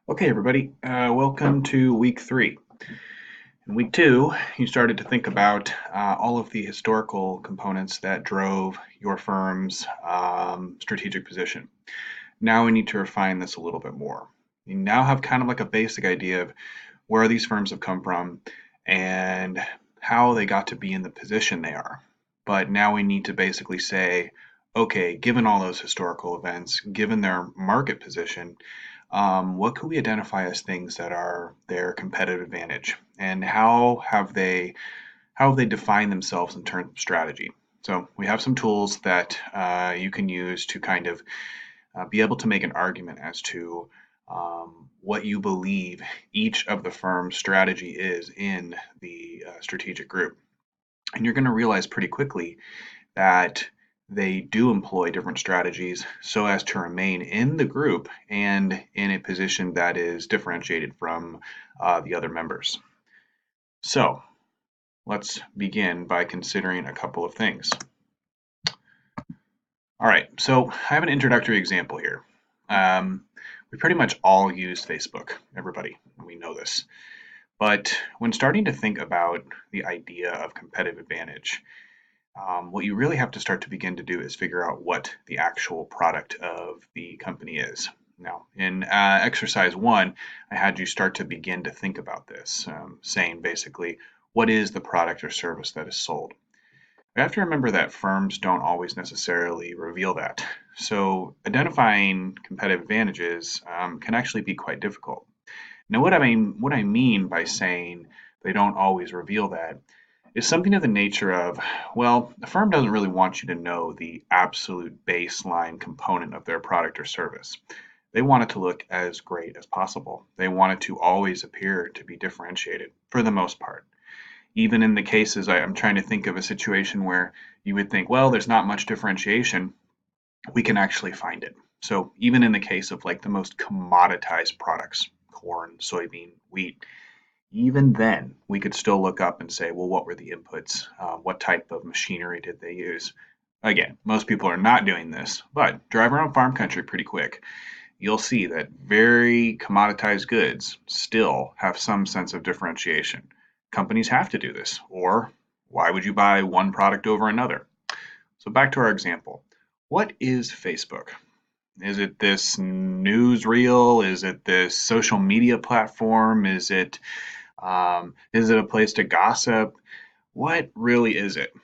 Okay, everybody, welcome to week 3. In week 2, you started to think about all of the historical components that drove your firm's strategic position. Now we need to refine this a little bit more. You now have kind of like a basic idea of where these firms have come from and how they got to be in the position they are. But now we need to basically say, okay, given all those historical events, given their market position, what could we identify as things that are their competitive advantage, and how have they defined themselves in terms of strategy? So we have some tools that you can use to kind of be able to make an argument as to what you believe each of the firm's strategy is in the strategic group. And you're going to realize pretty quickly that they do employ different strategies so as to remain in the group and in a position that is differentiated from the other members. So let's begin by considering a couple of things. All right, so I have an introductory example here. We pretty much all use Facebook, everybody, we know this. But when starting to think about the idea of competitive advantage, what you really have to start to begin to do is figure out what the actual product of the company is. Now, in exercise 1, I had you start to begin to think about this, saying basically, what is the product or service that is sold? You have to remember that firms don't always necessarily reveal that. So identifying competitive advantages can actually be quite difficult. Now, what I mean by saying they don't always reveal that is something of the nature of, well, the firm doesn't really want you to know the absolute baseline component of their product or service. They want it to look as great as possible. They want it to always appear to be differentiated for the most part. Even in the cases, I'm trying to think of a situation where you would think, well, there's not much differentiation, we can actually find it. So even in the case of like the most commoditized products, corn, soybean, wheat, even then, we could still look up and say, well, what were the inputs? What type of machinery did they use? Again, most people are not doing this, but drive around farm country pretty quick. You'll see that very commoditized goods still have some sense of differentiation. Companies have to do this, or why would you buy one product over another? So back to our example. What is Facebook? Is it this newsreel? Is it this social media platform? Is it a place to gossip? What really is it?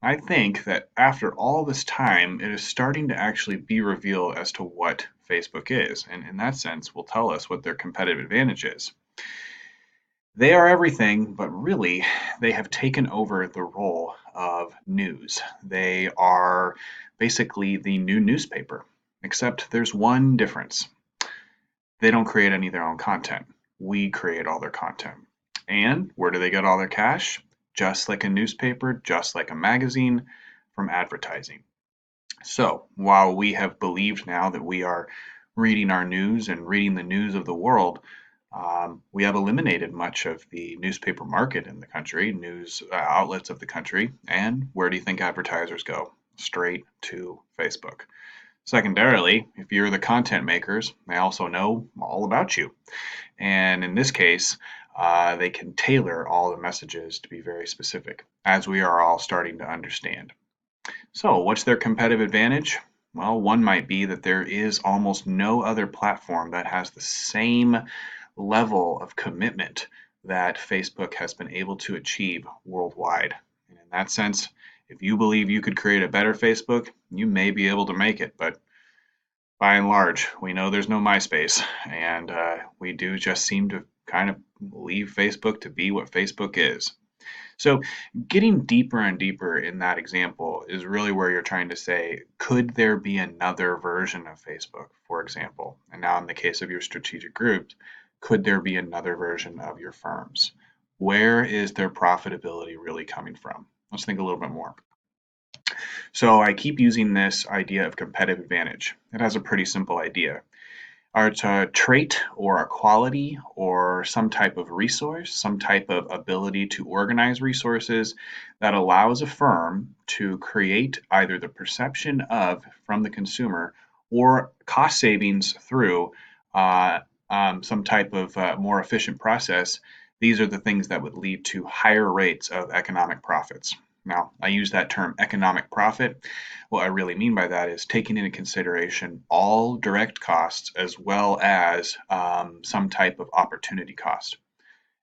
I think that after all this time, it is starting to actually be revealed as to what Facebook is, and in that sense, will tell us what their competitive advantage is. They are everything, but really, they have taken over the role of news. They are basically the new newspaper, except there's one difference. They don't create any of their own content. We create all their content. And where do they get all their cash? Just like a newspaper, just like a magazine, from advertising. So while we have believed now that we are reading our news and reading the news of the world, we have eliminated much of the newspaper market in the country, news outlets of the country. And where do you think advertisers go? Straight to Facebook. Secondarily, if you're the content makers, they also know all about you. And in this case, they can tailor all the messages to be very specific, as we are all starting to understand. So, what's their competitive advantage? Well, one might be that there is almost no other platform that has the same level of commitment that Facebook has been able to achieve worldwide. And in that sense, if you believe you could create a better Facebook, you may be able to make it, but by and large, we know there's no MySpace, and we do just seem to kind of leave Facebook to be what Facebook is. So, getting deeper and deeper in that example is really where you're trying to say, could there be another version of Facebook, for example? And now, in the case of your strategic groups, could there be another version of your firms? Where is their profitability really coming from? Let's think a little bit more. So I keep using this idea of competitive advantage. It has a pretty simple idea. It's a trait or a quality or some type of resource, some type of ability to organize resources that allows a firm to create either the perception of from the consumer or cost savings through some type of more efficient process, these are the things that would lead to higher rates of economic profits. Now, I use that term economic profit. What I really mean by that is taking into consideration all direct costs as well as some type of opportunity cost.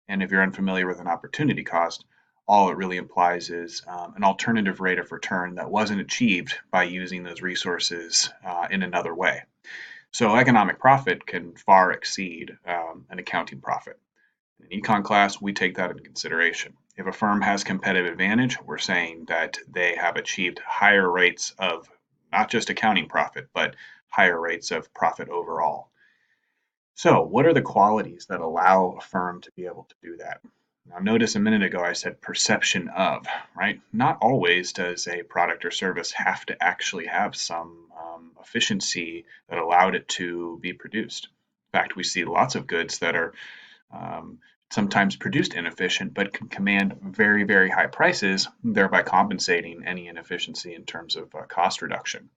And if you're unfamiliar with an opportunity cost, all it really implies is an alternative rate of return that wasn't achieved by using those resources in another way. So economic profit can far exceed an accounting profit. In an econ class, we take that into consideration. If a firm has competitive advantage, we're saying that they have achieved higher rates of not just accounting profit, but higher rates of profit overall. So, what are the qualities that allow a firm to be able to do that? Now, notice a minute ago I said perception of, right? Not always does a product or service have to actually have some efficiency that allowed it to be produced. In fact, we see lots of goods that are um, sometimes produced inefficient but can command very, very high prices, thereby compensating any inefficiency in terms of cost reduction.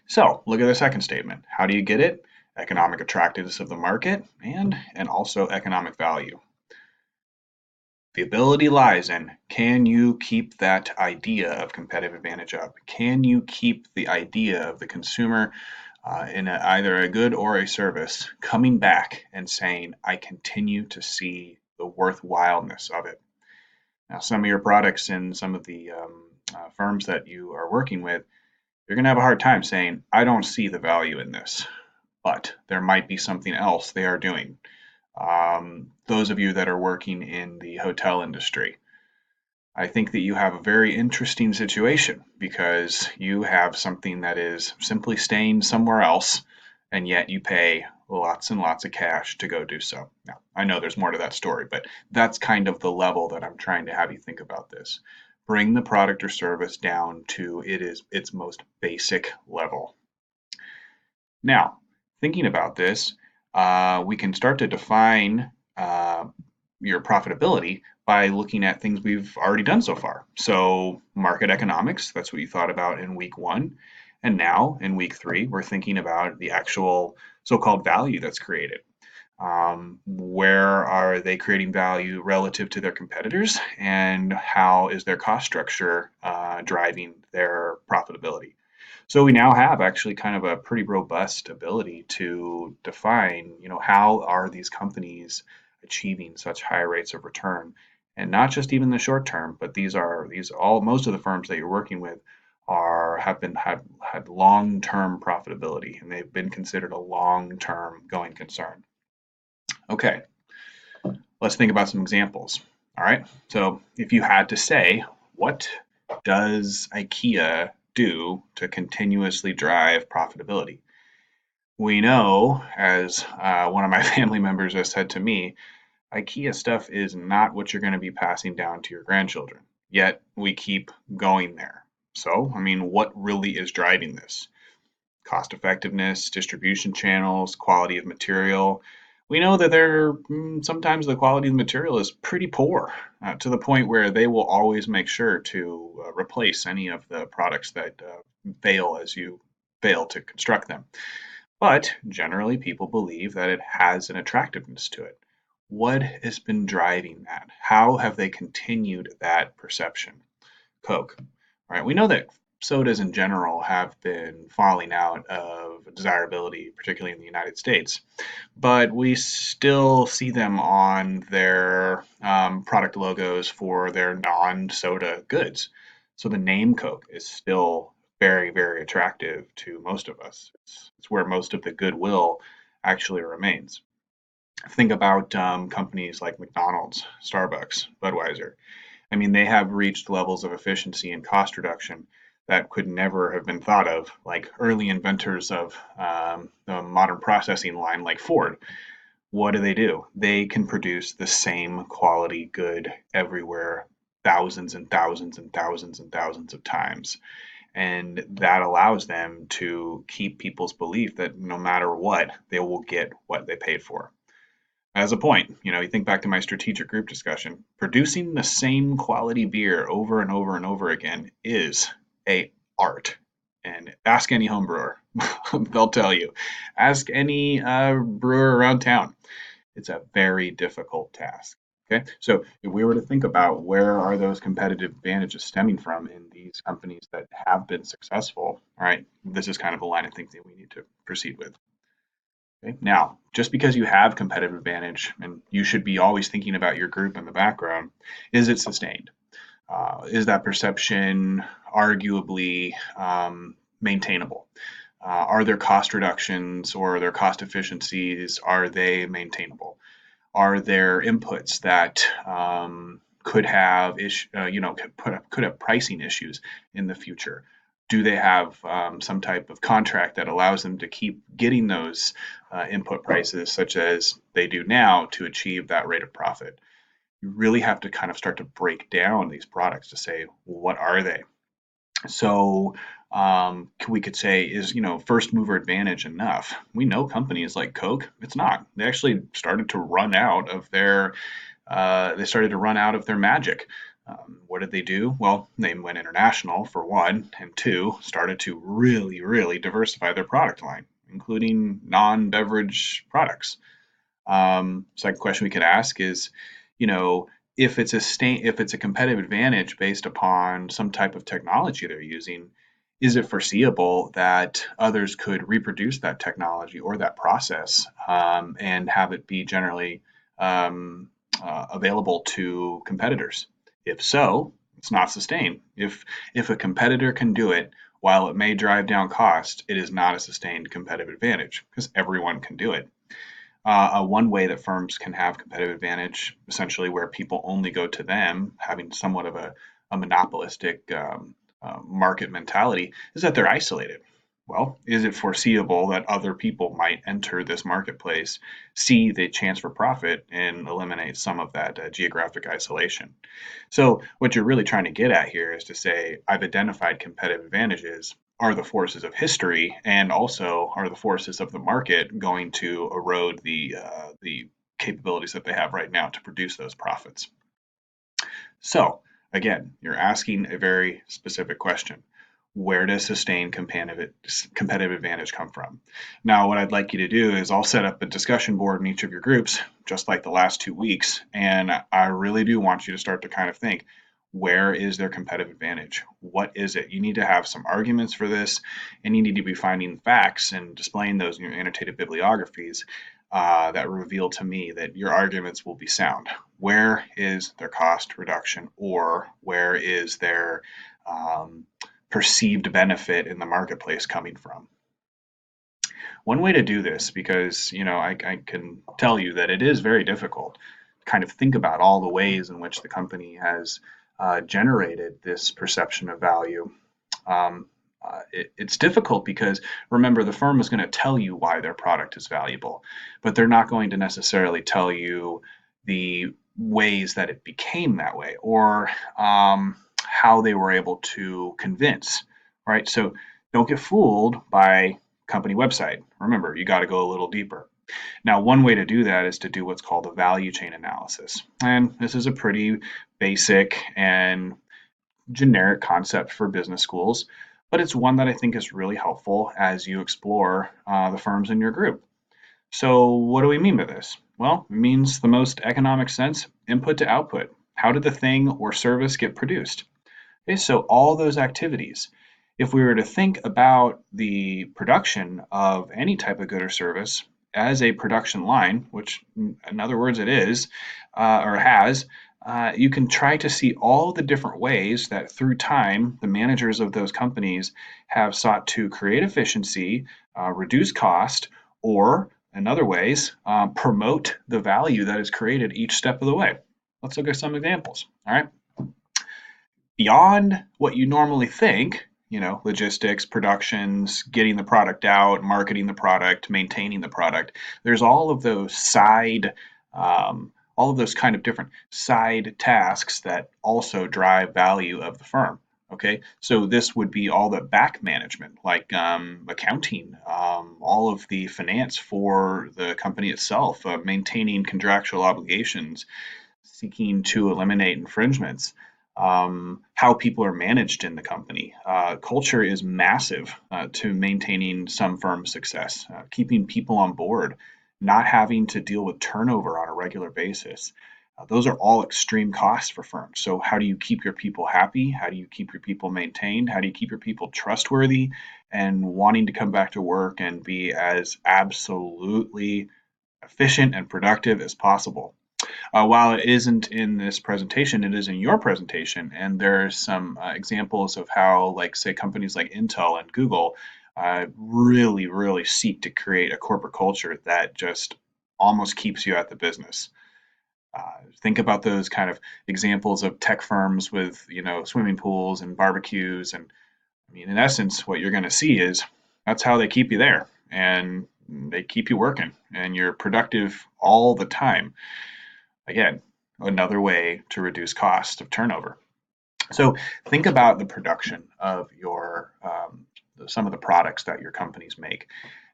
So look at the second statement. How do you get it? Economic attractiveness of the market and also economic value. The ability lies in, can you keep that idea of competitive advantage up? Can you keep the idea of the consumer in either a good or a service coming back and saying, I continue to see the worthwhileness of it? Now, some of your products in some of the firms that you are working with, you're going to have a hard time saying, I don't see the value in this, but there might be something else they are doing. Those of you that are working in the hotel industry, I think that you have a very interesting situation because you have something that is simply staying somewhere else, and yet you pay lots and lots of cash to go do so. Now, I know there's more to that story, but that's kind of the level that I'm trying to have you think about this. Bring the product or service down to its most basic level. Now, thinking about this, we can start to define your profitability by looking at things we've already done so far. So, market economics, that's what you thought about in week one. And now in week three, we're thinking about the actual so called value that's created. Where are they creating value relative to their competitors, and how is their cost structure driving their profitability? So we now have actually kind of a pretty robust ability to define, how are these companies achieving such high rates of return, and not just even the short term, but most of the firms that you're working with had long-term profitability, and they've been considered a long-term going concern. Okay, let's think about some examples. All right, so if you had to say, what does IKEA do to continuously drive profitability? We know, as one of my family members has said to me, IKEA stuff is not what you're going to be passing down to your grandchildren. Yet we keep going there. So, I mean, what really is driving this? Cost effectiveness, distribution channels, quality of material. We know that sometimes the quality of the material is pretty poor to the point where they will always make sure to replace any of the products that fail as you fail to construct them. But generally, people believe that it has an attractiveness to it. What has been driving that? How have they continued that perception? Coke. Right? We know that sodas in general have been falling out of desirability, particularly in the United States, but we still see them on their product logos for their non-soda goods. So the name Coke is still very, very attractive to most of us. It's where most of the goodwill actually remains. Think about companies like McDonald's, Starbucks, Budweiser. I mean, they have reached levels of efficiency and cost reduction that could never have been thought of, like early inventors of the modern processing line, like Ford. What do? They can produce the same quality good everywhere, thousands and thousands and thousands and thousands of times. And that allows them to keep people's belief that no matter what, they will get what they paid for. As a point, you think back to my strategic group discussion, producing the same quality beer over and over and over again is a art. And ask any home brewer, they'll tell you. Ask any brewer around town. It's a very difficult task. Okay, so if we were to think about where are those competitive advantages stemming from in these companies that have been successful, all right, this is kind of a line of thinking we need to proceed with. Okay, now, just because you have competitive advantage, and you should be always thinking about your group in the background, is it sustained? Is that perception arguably maintainable? Are there cost reductions or are there cost efficiencies? Are they maintainable? Are there inputs that could have could have pricing issues in the future? Do they have some type of contract that allows them to keep getting those input prices, such as they do now, to achieve that rate of profit? You really have to kind of start to break down these products to say, well, what are they? So we could say, is first mover advantage enough? We know companies like Coke, it's not. They actually started to run out of their magic. What did they do? Well, they went international for one, and two, started to really, really diversify their product line, including non-beverage products. Second question we could ask is, you know, if it's a competitive advantage based upon some type of technology they're using, is it foreseeable that others could reproduce that technology or that process and have it be generally available to competitors? If so, it's not sustained. If a competitor can do it, while it may drive down cost, it is not a sustained competitive advantage because everyone can do it. One way that firms can have competitive advantage, essentially where people only go to them, having somewhat of a monopolistic market mentality, is that they're isolated. Well, is it foreseeable that other people might enter this marketplace, see the chance for profit, and eliminate some of that geographic isolation? So, what you're really trying to get at here is to say, I've identified competitive advantages. Are the forces of history and also are the forces of the market going to erode the capabilities that they have right now to produce those profits? So again, you're asking a very specific question. Where does sustained competitive advantage come from? Now, what I'd like you to do is I'll set up a discussion board in each of your groups, just like the last 2 weeks, and I really do want you to start to kind of think, where is their competitive advantage? What is it? You need to have some arguments for this, and you need to be finding facts and displaying those in your annotated bibliographies that reveal to me that your arguments will be sound. Where is their cost reduction, or where is their perceived benefit in the marketplace coming from? One way to do this, because I can tell you that it is very difficult to kind of think about all the ways in which the company has generated this perception of value. It's difficult because, remember, the firm is going to tell you why their product is valuable, but they're not going to necessarily tell you the ways that it became that way, or how they were able to convince, right? So don't get fooled by company website. Remember, you got to go a little deeper. Now, one way to do that is to do what's called a value chain analysis. And this is a pretty basic and generic concept for business schools, but it's one that I think is really helpful as you explore the firms in your group. So, what do we mean by this? Well, it means the most economic sense, input to output. How did the thing or service get produced? Okay, so all those activities. If we were to think about the production of any type of good or service as a production line, which in other words it is, or has, you can try to see all the different ways that through time the managers of those companies have sought to create efficiency, reduce cost, or in other ways, promote the value that is created each step of the way. Let's look at some examples. All right. Beyond what you normally think, logistics, productions, getting the product out, marketing the product, maintaining the product, there's all of those kind of different side tasks that also drive value of the firm. Okay, so this would be all the back management, like accounting, all of the finance for the company itself, maintaining contractual obligations, seeking to eliminate infringements, how people are managed in the company. Culture is massive to maintaining some firm's success, keeping people on board, not having to deal with turnover on a regular basis. Those are all extreme costs for firms. So, how do you keep your people happy? How do you keep your people maintained? How do you keep your people trustworthy and wanting to come back to work and be as absolutely efficient and productive as possible? While it isn't in this presentation, it is in your presentation, and there's some examples of how, like, say, companies like Intel and Google really seek to create a corporate culture that just almost keeps you at the business. Think about those kind of examples of tech firms with, swimming pools and barbecues, and I mean, in essence, what you're going to see is that's how they keep you there, and they keep you working, and you're productive all the time. Again, another way to reduce cost of turnover. So think about the production of your some of the products that your companies make.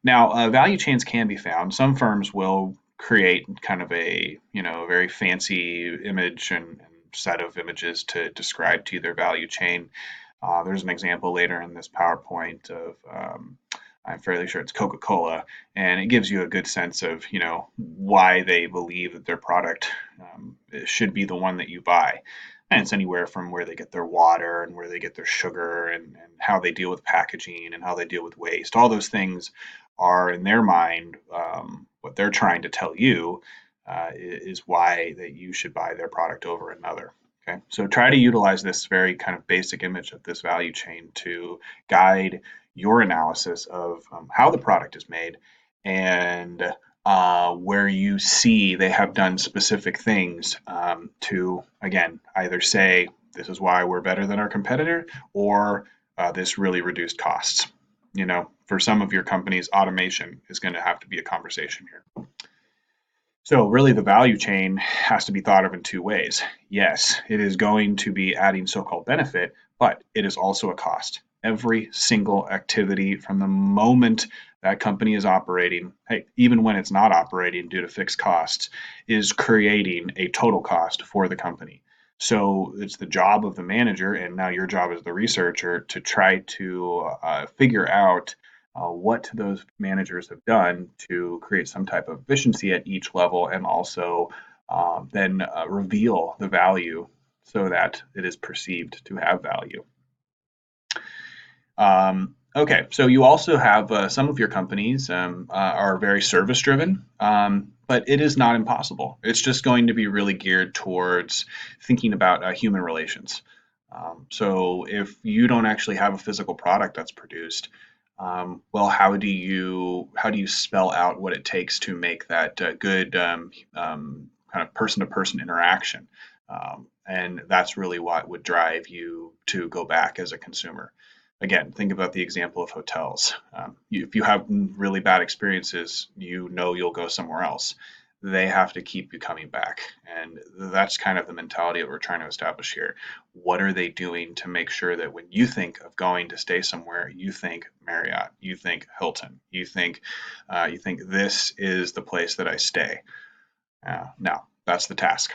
Now, value chains can be found. Some firms will create kind of a very fancy image and set of images to describe to you their value chain. There's an example later in this PowerPoint of I'm fairly sure it's Coca-Cola, and it gives you a good sense of, why they believe that their product should be the one that you buy. And it's anywhere from where they get their water and where they get their sugar and how they deal with packaging and how they deal with waste. All those things are in their mind what they're trying to tell you is why that you should buy their product over another. Okay, so try to utilize this very kind of basic image of this value chain to guide your analysis of how the product is made and where you see they have done specific things to, again, either say this is why we're better than our competitor or this really reduced costs. For some of your companies, automation is going to have to be a conversation here. So really the value chain has to be thought of in two ways. Yes, it is going to be adding so-called benefit, but it is also a cost. Every single activity from the moment that company is operating, hey, even when it's not operating due to fixed costs, is creating a total cost for the company. So it's the job of the manager, and now your job as the researcher, to try to figure out what those managers have done to create some type of efficiency at each level and also then reveal the value so that it is perceived to have value. Okay, so you also have some of your companies are very service driven, but it is not impossible. It's just going to be really geared towards thinking about human relations. So if you don't actually have a physical product that's produced, well, how do you spell out what it takes to make that good kind of person-to-person interaction? And that's really what would drive you to go back as a consumer. Again, think about the example of hotels. If you have really bad experiences, you'll go somewhere else. They have to keep you coming back. And that's kind of the mentality that we're trying to establish here. What are they doing to make sure that when you think of going to stay somewhere, you think Marriott, you think Hilton, you think this is the place that I stay. Now, that's the task.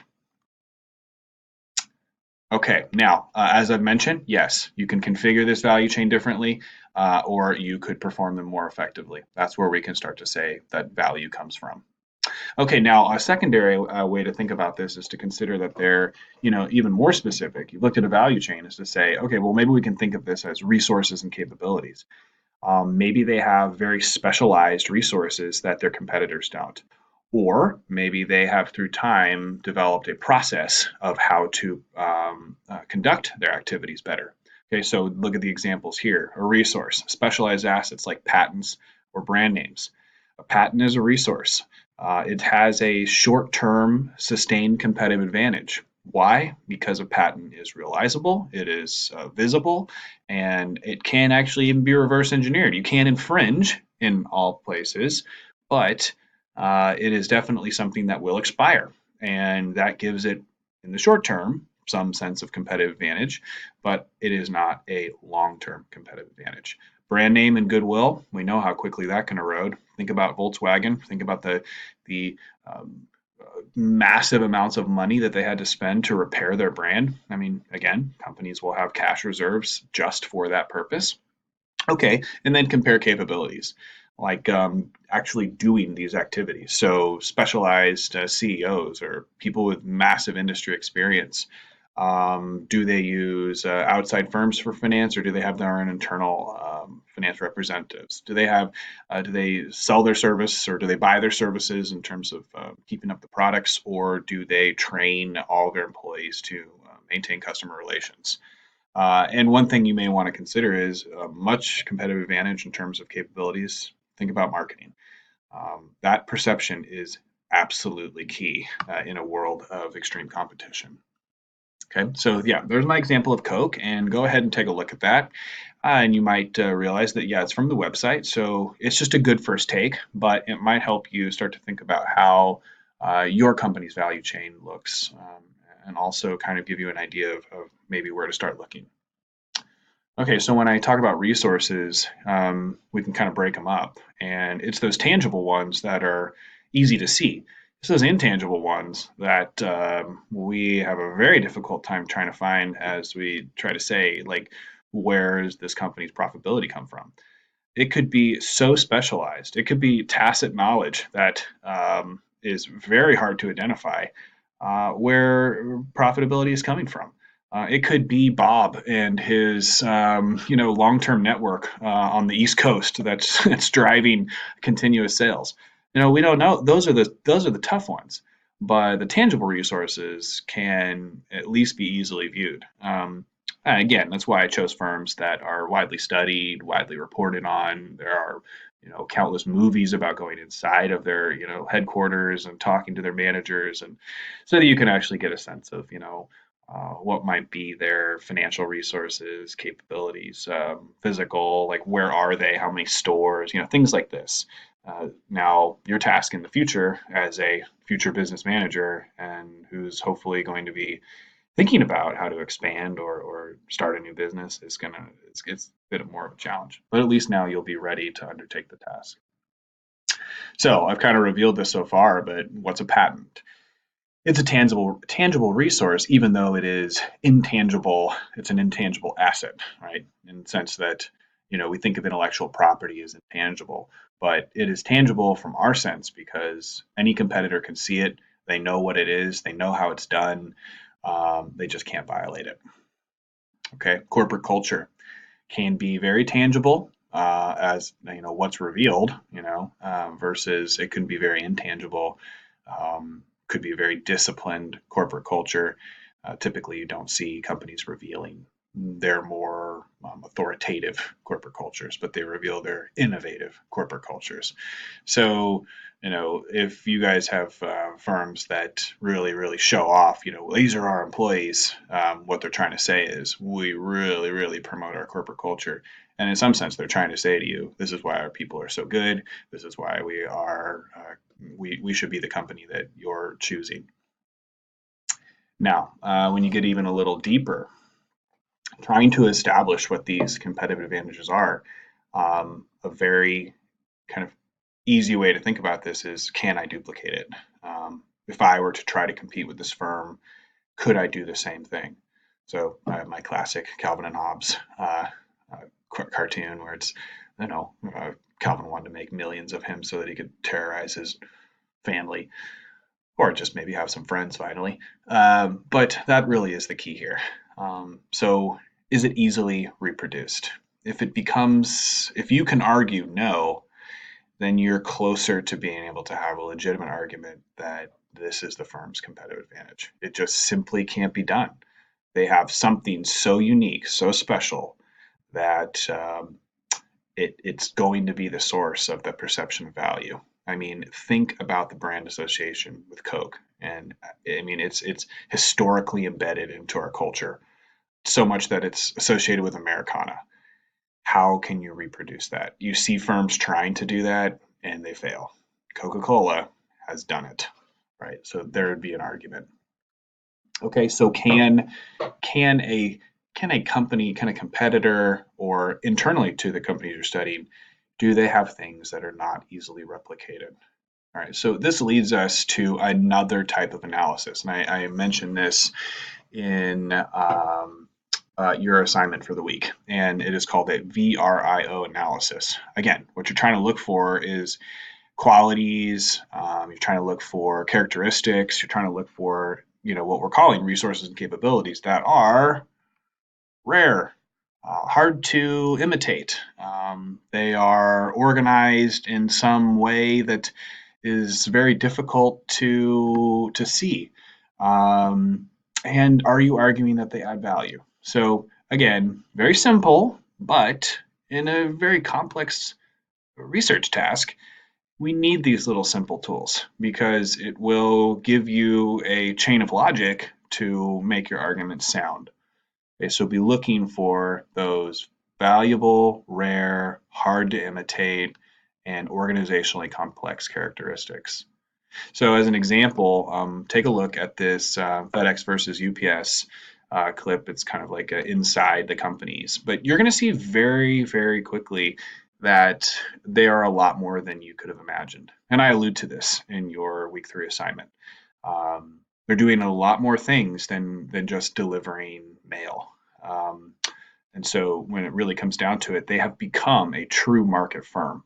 Okay, now, as I've mentioned, yes, you can configure this value chain differently, or you could perform them more effectively. That's where we can start to say that value comes from. Okay, now a secondary way to think about this is to consider that they're, even more specific. You looked at a value chain is to say, okay, well, maybe we can think of this as resources and capabilities. Maybe they have very specialized resources that their competitors don't. Or maybe they have, through time, developed a process of how to conduct their activities better. Okay, so look at the examples here. A resource, specialized assets like patents or brand names. A patent is a resource. It has a short-term sustained competitive advantage. Why? Because a patent is realizable, it is visible, and it can actually even be reverse engineered. You can't infringe in all places, but it is definitely something that will expire, and that gives it, in the short term, some sense of competitive advantage, but it is not a long-term competitive advantage. Brand name and goodwill, we know how quickly that can erode. Think about Volkswagen. Think about the massive amounts of money that they had to spend to repair their brand. I mean, again, companies will have cash reserves just for that purpose. Okay, and then compare capabilities, like actually doing these activities. So specialized CEOs or people with massive industry experience, do they use outside firms for finance, or do they have their own internal finance representatives? Do they sell their service, or do they buy their services in terms of keeping up the products, or do they train all their employees to maintain customer relations? And one thing you may want to consider is a much competitive advantage in terms of capabilities. Think about marketing. That perception is absolutely key in a world of extreme competition. Okay, so yeah, there's my example of Coke, and go ahead and take a look at that. And you might realize that, yeah, it's from the website, so it's just a good first take, but it might help you start to think about how your company's value chain looks, and also kind of give you an idea of maybe where to start looking. Okay, so when I talk about resources, we can kind of break them up, and it's those tangible ones that are easy to see. It's those intangible ones that we have a very difficult time trying to find as we try to say, like, where does this company's profitability come from? It could be so specialized. It could be tacit knowledge that is very hard to identify where profitability is coming from. It could be Bob and his, long-term network on the East Coast that's that's driving continuous sales. We don't know. Those are the tough ones, but the tangible resources can at least be easily viewed. Again, that's why I chose firms that are widely studied, widely reported on. There are, countless movies about going inside of their, headquarters and talking to their managers, and so that you can actually get a sense of, what might be their financial resources, capabilities, physical, like where are they, how many stores, things like this. Now, your task in the future as a future business manager and who's hopefully going to be thinking about how to expand or start a new business is it's a bit more of a challenge. But at least now you'll be ready to undertake the task. So I've kind of revealed this so far, but what's a patent? It's a tangible resource, even though it is intangible. It's an intangible asset, right? In the sense that we think of intellectual property as intangible, but it is tangible from our sense because any competitor can see it. They know what it is. They know how it's done. They just can't violate it. Okay, corporate culture can be very tangible as what's revealed, versus it can be very intangible. Could be a very disciplined corporate culture. Typically, you don't see companies revealing their more authoritative corporate cultures, but they reveal their innovative corporate cultures. So, if you guys have firms that really, really show off, these are our employees, what they're trying to say is we really, really promote our corporate culture. And in some sense, they're trying to say to you, this is why our people are so good. This is why we should be the company that you're choosing. Now, when you get even a little deeper, trying to establish what these competitive advantages are, a very kind of easy way to think about this is, can I duplicate it? If I were to try to compete with this firm, could I do the same thing? So I have my classic Calvin and Hobbes cartoon where it's, Calvin wanted to make millions of him so that he could terrorize his family or just maybe have some friends finally. But that really is the key here. So is it easily reproduced? If you can argue no, then you're closer to being able to have a legitimate argument that this is the firm's competitive advantage. It just simply can't be done. They have something so unique, so special that it's going to be the source of the perception of value. I mean, think about the brand association with Coke, and I mean it's historically embedded into our culture, so much that it's associated with Americana. How can you reproduce that? You see firms trying to do that and they fail. Coca-Cola has done it, right? So there would be an argument. Okay, so can a company, can a competitor, or internally to the companies you're studying, do they have things that are not easily replicated? All right, so this leads us to another type of analysis, and I mentioned this in your assignment for the week, and it is called a VRIO analysis. Again, what you're trying to look for is qualities, you're trying to look for characteristics, you're trying to look for, what we're calling resources and capabilities that are rare, hard to imitate. They are organized in some way that is very difficult to see. Um, and are you arguing that they add value? So again, very simple, but in a very complex research task, we need these little simple tools because it will give you a chain of logic to make your argument sound. Okay, so be looking for those valuable, rare, hard to imitate, and organizationally complex characteristics. So, as an example, take a look at this FedEx versus UPS clip. It's kind of like inside the companies, but you're going to see very, very quickly that they are a lot more than you could have imagined. And I allude to this in your week 3 assignment. They're doing a lot more things than just delivering mail. Um, and so when it really comes down to it, they have become a true market firm.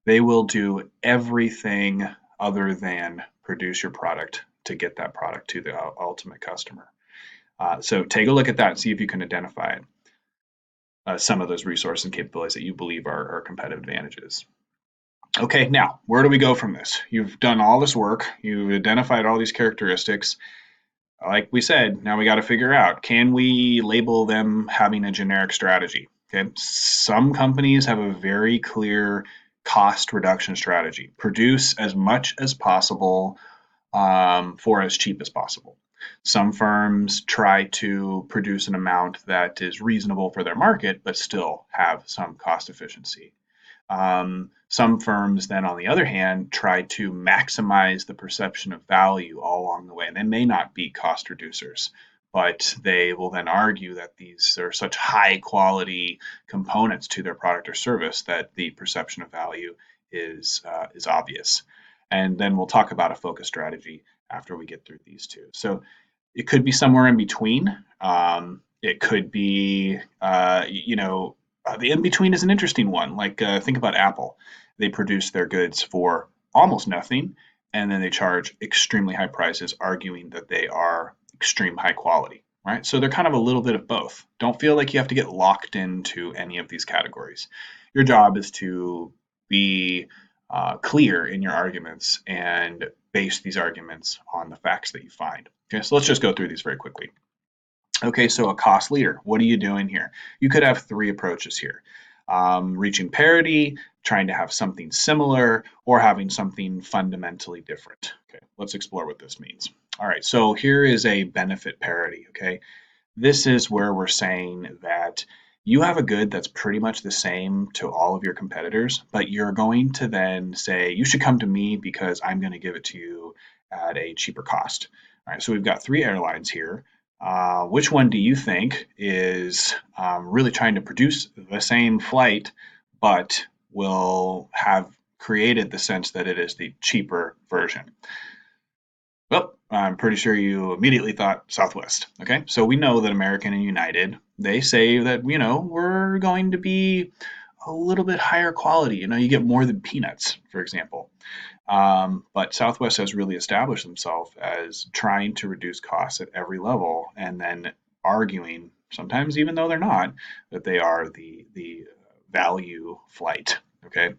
They will do everything other than produce your product to get that product to the ultimate customer. So take a look at that and see if you can identify it. Some of those resources and capabilities that you believe are competitive advantages. Okay, now where do we go from this? You've done all this work, you've identified all these characteristics. Like we said, now we got to figure out, can we label them having a generic strategy? Okay, some companies have a very clear cost reduction strategy. Produce as much as possible for as cheap as possible. Some firms try to produce an amount that is reasonable for their market, but still have some cost efficiency. Some firms then, on the other hand, try to maximize the perception of value all along the way. And they may not be cost reducers, but they will then argue that these are such high quality components to their product or service that the perception of value is obvious. And then we'll talk about a focus strategy after we get through these two. So it could be somewhere in between. It could be, the in between is an interesting one. Like, think about Apple. They produce their goods for almost nothing, and then they charge extremely high prices, arguing that they are extreme high quality, right? So they're kind of a little bit of both. Don't feel like you have to get locked into any of these categories. Your job is to be clear in your arguments and base these arguments on the facts that you find. Okay, so let's just go through these very quickly. Okay, so a cost leader, what are you doing here? You could have three approaches here. Reaching parity, trying to have something similar, or having something fundamentally different. Okay, let's explore what this means. All right, so here is a benefit parity, okay? This is where we're saying that you have a good that's pretty much the same to all of your competitors, but you're going to then say, you should come to me because I'm going to give it to you at a cheaper cost. All right, so we've got three airlines here. Which one do you think is really trying to produce the same flight, but will have created the sense that it is the cheaper version? Well, I'm pretty sure you immediately thought Southwest. Okay, so we know that American and United, they say that, we're going to be a little bit higher quality. You get more than peanuts, for example. But Southwest has really established themselves as trying to reduce costs at every level and then arguing, sometimes even though they're not, that they are the value flight. Okay.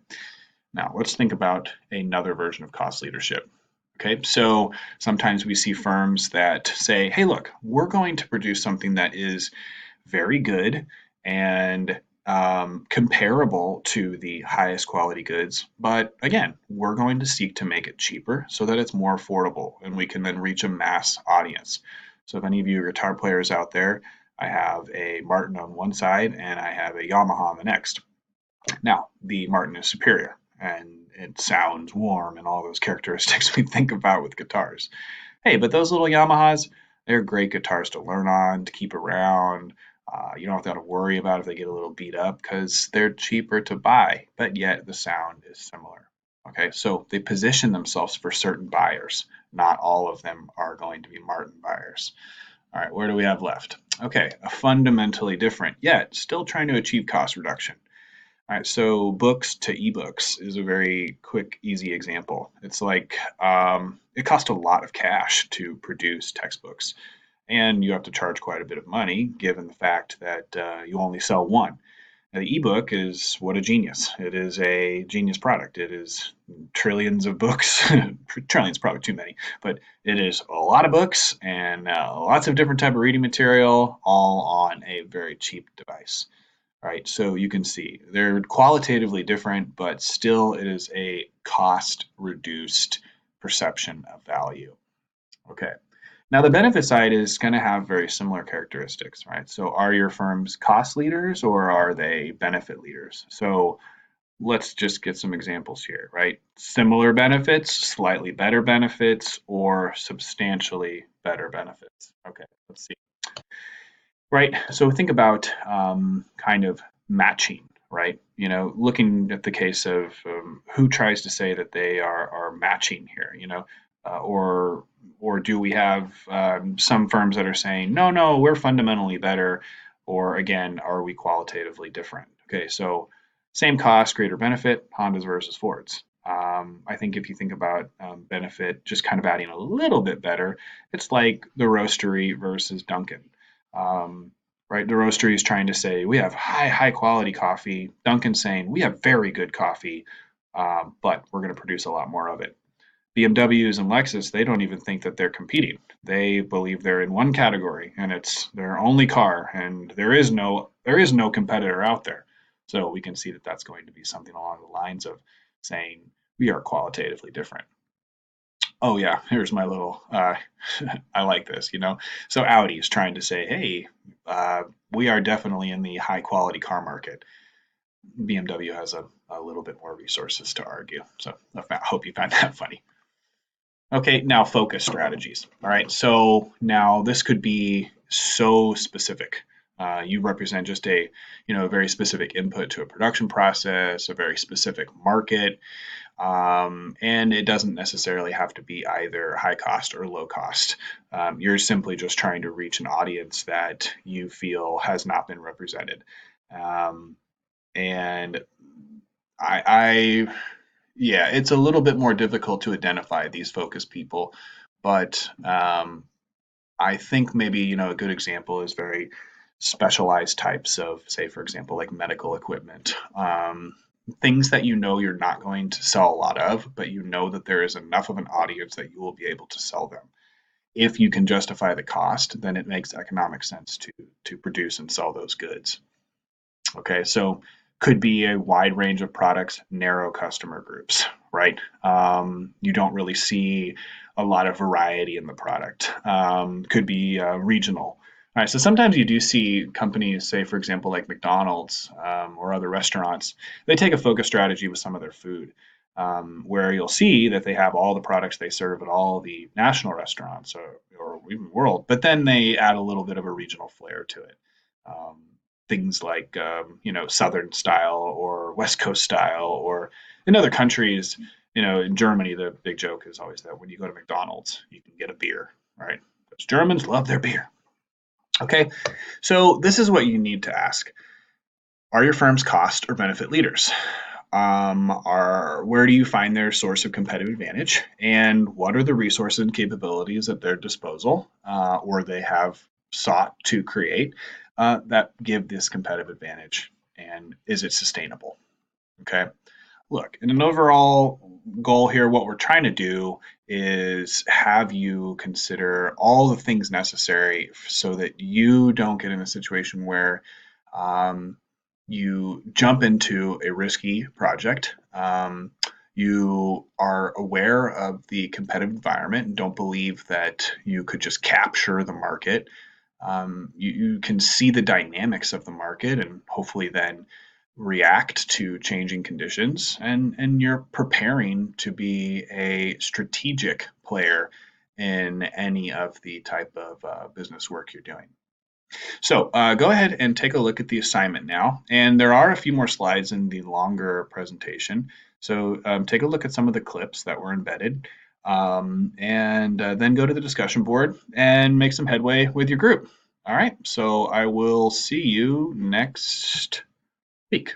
Now let's think about another version of cost leadership. Okay, so sometimes we see firms that say, hey, look, we're going to produce something that is very good and comparable to the highest quality goods. But again, we're going to seek to make it cheaper so that it's more affordable and we can then reach a mass audience. So if any of you guitar players out there, I have a Martin on one side and I have a Yamaha on the next. Now, the Martin is superior and it sounds warm and all those characteristics we think about with guitars. Hey, but those little Yamahas, they're great guitars to learn on, to keep around. You don't have to worry about if they get a little beat up because they're cheaper to buy, but yet the sound is similar. Okay, so they position themselves for certain buyers. Not all of them are going to be Martin buyers. All right, where do we have left? Okay, a fundamentally different, yet still trying to achieve cost reduction. All right, so books to ebooks is a very quick, easy example. It's like it costs a lot of cash to produce textbooks, and you have to charge quite a bit of money given the fact that you only sell one. Now, the ebook is what a genius. It is a genius product. It is trillions of books. Trillions probably too many, but it is a lot of books and lots of different type of reading material, all on a very cheap device. Right, so you can see they're qualitatively different, but still it is a cost reduced perception of value. Okay. Now the benefit side is going to have very similar characteristics, right? So are your firms cost leaders or are they benefit leaders? So let's just get some examples here, right? Similar benefits, slightly better benefits, or substantially better benefits. Okay, let's see. Right. So think about kind of matching, right? Looking at the case of who tries to say that they are matching here, or do we have some firms that are saying, no, no, we're fundamentally better, or again, are we qualitatively different? Okay, so same cost, greater benefit, Hondas versus Fords. I think if you think about benefit, just kind of adding a little bit better, it's like the roastery versus Dunkin'. Um, right, the roastery is trying to say we have high quality coffee. Dunkin's saying we have very good coffee, but we're going to produce a lot more of it. BMWs and Lexus, they don't even think that they're competing. They believe they're in one category and it's their only car, and there is no competitor out there. So we can see that that's going to be something along the lines of saying we are qualitatively different. Oh yeah, here's my little. I like this. So Audi is trying to say, hey, we are definitely in the high quality car market. BMW has a little bit more resources to argue. So I hope you find that funny. Okay, now focus strategies. All right, so now this could be so specific. You represent just a very specific input to a production process, a very specific market, and it doesn't necessarily have to be either high cost or low cost. You're simply just trying to reach an audience that you feel has not been represented. Um, and I yeah, it's a little bit more difficult to identify these focus people, but I think maybe a good example is very specialized types of, say, for example, like medical equipment. Things that you're not going to sell a lot of, but you know that there is enough of an audience that you will be able to sell them. If you can justify the cost, then it makes economic sense to produce and sell those goods. Okay, so could be a wide range of products, narrow customer groups, right? You don't really see a lot of variety in the product. Could be regional. All right, so sometimes you do see companies, say, for example, like McDonald's or other restaurants, they take a focus strategy with some of their food, where you'll see that they have all the products they serve at all the national restaurants or even world, but then they add a little bit of a regional flair to it. Um, Things like Southern style or West Coast style, or in other countries, in Germany, the big joke is always that when you go to McDonald's, you can get a beer, right? Because Germans love their beer. Okay, so this is what you need to ask: are your firms cost or benefit leaders? Are Where do you find their source of competitive advantage, and what are the resources and capabilities at their disposal, or they have sought to create, that give this competitive advantage, and is it sustainable? Okay. Look, in an overall goal here, what we're trying to do is have you consider all the things necessary so that you don't get in a situation where um, you jump into a risky project. You are aware of the competitive environment and don't believe that you could just capture the market. You can see the dynamics of the market and hopefully then react to changing conditions, and you're preparing to be a strategic player in any of the type of business work you're doing. So go ahead and take a look at the assignment now. And there are a few more slides in the longer presentation. So take a look at some of the clips that were embedded and then go to the discussion board and make some headway with your group. All right, so I will see you next week.